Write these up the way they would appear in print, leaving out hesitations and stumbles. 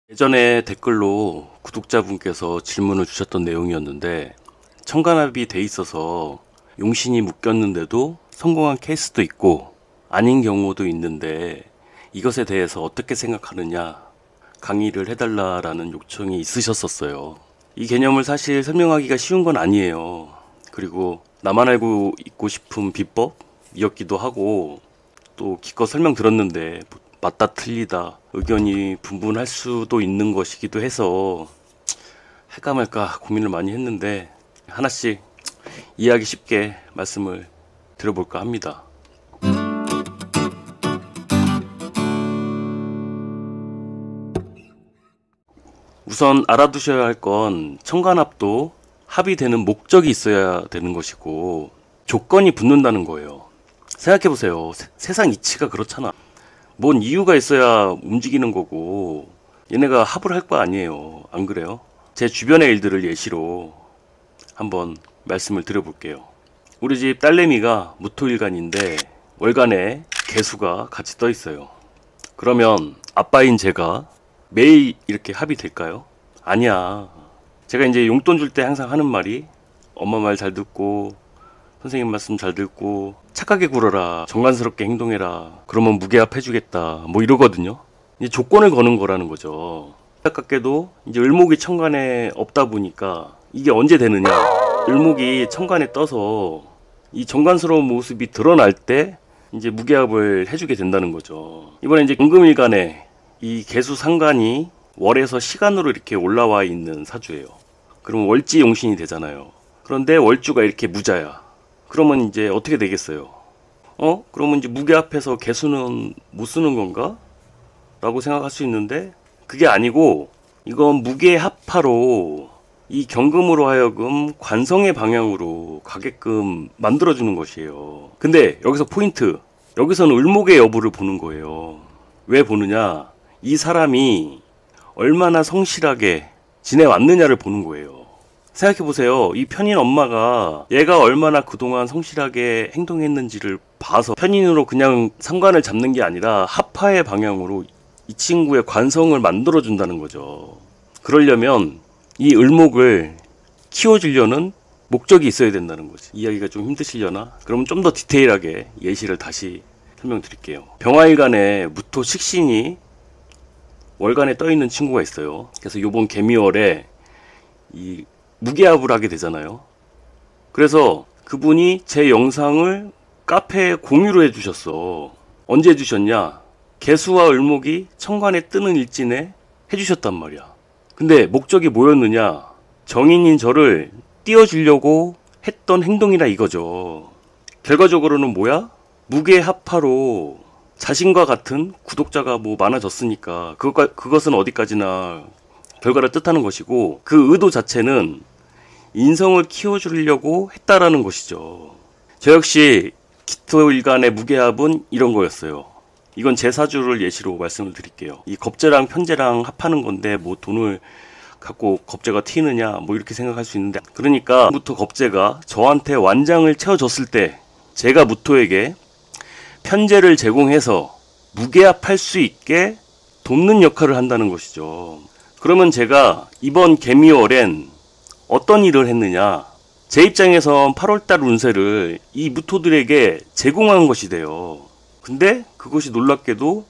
예전에 댓글로 구독자분께서 질문을 주셨던 내용이었는데, 청간합이 돼 있어서 용신이 묶였는데도 성공한 케이스도 있고 아닌 경우도 있는데 이것에 대해서 어떻게 생각하느냐 강의를 해달라라는 요청이 있으셨었어요. 이 개념을 사실 설명하기가 쉬운 건 아니에요. 그리고 나만 알고 있고 싶은 비법이었기도 하고, 또 기껏 설명 들었는데 맞다 틀리다 의견이 분분할 수도 있는 것이기도 해서 할까 말까 고민을 많이 했는데, 하나씩 이해하기 쉽게 말씀을 드려볼까 합니다. 우선 알아두셔야 할 건, 청간합도 합의되는 목적이 있어야 되는 것이고 조건이 붙는다는 거예요. 생각해보세요. 세상 이치가 그렇잖아. 뭔 이유가 있어야 움직이는 거고, 얘네가 합을 할 거 아니에요. 안 그래요? 제 주변의 일들을 예시로 한번 말씀을 드려볼게요. 우리 집 딸내미가 무토일간인데 월간에 개수가 같이 떠 있어요. 그러면 아빠인 제가 매일 이렇게 합이 될까요? 아니야. 제가 이제 용돈 줄 때 항상 하는 말이, 엄마 말 잘 듣고 선생님 말씀 잘 듣고 착하게 굴어라, 정관스럽게 행동해라, 그러면 무게합 해주겠다, 뭐 이러거든요. 이제 조건을 거는 거라는 거죠. 안타깝게도 이제 을목이 천간에 없다 보니까 이게 언제 되느냐, 을목이 천간에 떠서 이 정관스러운 모습이 드러날 때 이제 무게합을 해주게 된다는 거죠. 이번에 이제 임금일간에 이 개수 상간이 월에서 시간으로 이렇게 올라와 있는 사주예요. 그럼 월지 용신이 되잖아요. 그런데 월주가 이렇게 무자야. 그러면 이제 어떻게 되겠어요? 그러면 이제 무게합해서 개수는 못 쓰는 건가? 라고 생각할 수 있는데, 그게 아니고 이건 무게합파로 이 경금으로 하여금 관성의 방향으로 가게끔 만들어주는 것이에요. 근데 여기서 포인트, 여기서는 을목의 여부를 보는 거예요. 왜 보느냐, 이 사람이 얼마나 성실하게 지내왔느냐를 보는 거예요. 생각해보세요. 이 편인 엄마가 얘가 얼마나 그동안 성실하게 행동했는지를 봐서 편인으로 그냥 상관을 잡는 게 아니라 합파의 방향으로 이 친구의 관성을 만들어준다는 거죠. 그러려면 이 을목을 키워주려는 목적이 있어야 된다는 거지. 이야기가 좀 힘드시려나? 그러면 좀 더 디테일하게 예시를 다시 설명드릴게요. 병화일간에 무토 식신이 월간에 떠있는 친구가 있어요. 그래서 요번 개미월에 이 무게합을 하게 되잖아요. 그래서 그분이 제 영상을 카페에 공유를 해주셨어. 언제 해주셨냐? 개수와 을목이 천간에 뜨는 일진에 해주셨단 말이야. 근데 목적이 뭐였느냐? 정인인 저를 띄워주려고 했던 행동이라 이거죠. 결과적으로는 뭐야? 무게합파로 자신과 같은 구독자가 뭐 많아졌으니까 그것은 어디까지나 결과를 뜻하는 것이고, 그 의도 자체는 인성을 키워주려고 했다라는 것이죠. 저 역시 기토일간의 무게합은 이런 거였어요. 이건 제 사주를 예시로 말씀을 드릴게요. 이 겁재랑 편재랑 합하는 건데 뭐 돈을 갖고 겁재가 튀느냐 뭐 이렇게 생각할 수 있는데, 그러니까 무토 겁재가 저한테 완장을 채워줬을 때 제가 무토에게 편재를 제공해서 무게합할 수 있게 돕는 역할을 한다는 것이죠. 그러면 제가 이번 개미월엔 어떤 일을 했느냐, 제 입장에선 8월달 운세를 이 무토들에게 제공한 것이 돼요. 근데 그것이 놀랍게도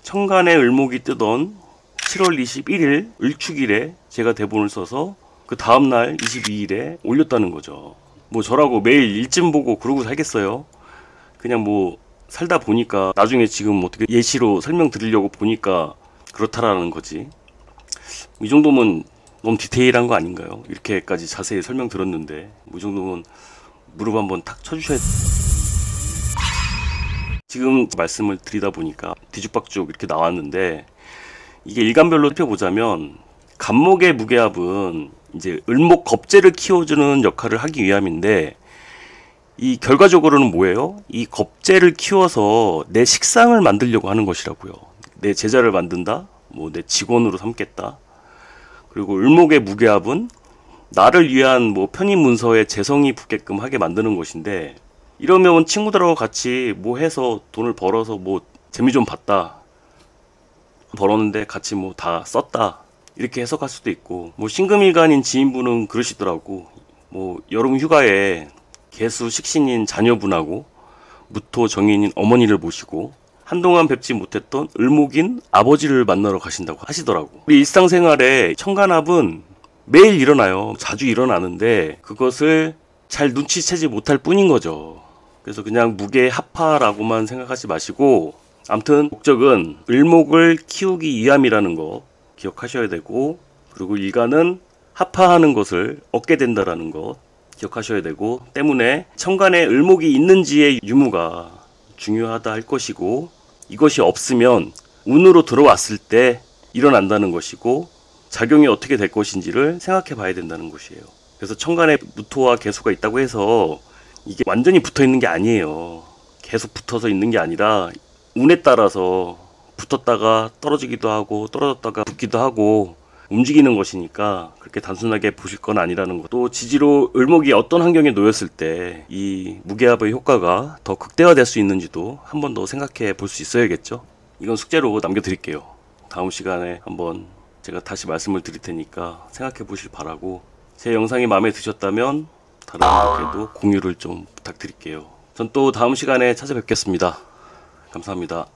천간에 을목이 뜨던 7월 21일 을축일에 제가 대본을 써서 그 다음날 22일에 올렸다는 거죠. 뭐 저라고 매일 일진 보고 그러고 살겠어요? 그냥 뭐 살다 보니까 나중에 지금 어떻게 예시로 설명드리려고 보니까 그렇다라는 거지. 이 정도면 너무 디테일한 거 아닌가요? 이렇게까지 자세히 설명 들었는데 이 정도면 무릎 한번 탁 쳐주셔야. 지금 말씀을 드리다 보니까 뒤죽박죽 이렇게 나왔는데, 이게 일간별로 살펴보자면 간목의 무게합은 이제 을목 겁재를 키워주는 역할을 하기 위함인데, 이 결과적으로는 뭐예요? 이 겁재를 키워서 내 식상을 만들려고 하는 것이라고요. 내 제자를 만든다, 뭐 내 직원으로 삼겠다. 그리고 을목의 무게합은 나를 위한 뭐 편입 문서에 재성이 붙게끔 하게 만드는 것인데, 이러면 친구들하고 같이 뭐 해서 돈을 벌어서 뭐 재미 좀 봤다, 벌었는데 같이 뭐 다 썼다 이렇게 해석할 수도 있고, 뭐 신금일간인 지인분은 그러시더라고. 뭐 여름 휴가에 개수 식신인 자녀분하고 무토 정인인 어머니를 모시고 한동안 뵙지 못했던 을목인 아버지를 만나러 가신다고 하시더라고. 우리 일상생활에 천간합은 매일 일어나요. 자주 일어나는데 그것을 잘 눈치채지 못할 뿐인 거죠. 그래서 그냥 무게 합파라고만 생각하지 마시고, 아무튼 목적은 을목을 키우기 위함이라는 거 기억하셔야 되고, 그리고 일간은 합파하는 것을 얻게 된다라는 것 기억하셔야 되고, 때문에 천간에 을목이 있는지의 유무가 중요하다 할 것이고, 이것이 없으면 운으로 들어왔을 때 일어난다는 것이고, 작용이 어떻게 될 것인지를 생각해 봐야 된다는 것이에요. 그래서 천간에 무토와 개수가 있다고 해서 이게 완전히 붙어 있는 게 아니에요. 계속 붙어서 있는 게 아니라 운에 따라서 붙었다가 떨어지기도 하고 떨어졌다가 붙기도 하고 움직이는 것이니까 그렇게 단순하게 보실 건 아니라는 것. 또 지지로 을목이 어떤 환경에 놓였을 때 이 무게합의 효과가 더 극대화될 수 있는지도 한 번 더 생각해 볼 수 있어야겠죠. 이건 숙제로 남겨드릴게요. 다음 시간에 한번 제가 다시 말씀을 드릴 테니까 생각해 보실 바라고, 제 영상이 마음에 드셨다면 다른 분들께도 공유를 좀 부탁드릴게요. 전 또 다음 시간에 찾아뵙겠습니다. 감사합니다.